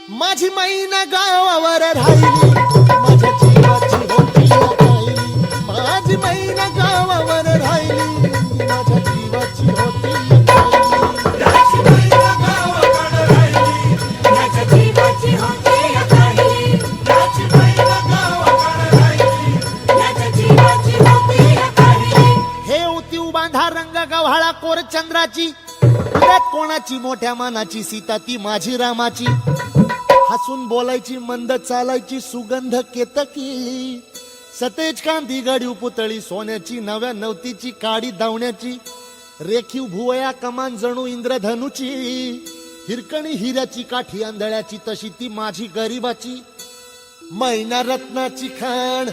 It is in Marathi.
माझी मैना गावावर राहिली, माझ्या जीवाची होती राहिली. माझी मैना गावावर राहिली, माझ्या जीवाची होती हे उतीव बांधा रंग गव्हाळा कोर चंद्राची, पुण्यात कोणाची मोठ्या मानाची सीता ती माझी रामाची. हसून बोलायची मंद चालायची सुगंध केतकी, सतेज कांदी गडी पुतळी सोन्याची नव्या नवतीची काडी दावण्याची. रेखीव भुवया कमान जणू इंद्रधनुची, हिरकणी हिऱ्याची काठी आंधळ्याची तशी ती माझी गरीबाची. मैना रत्नाची खाण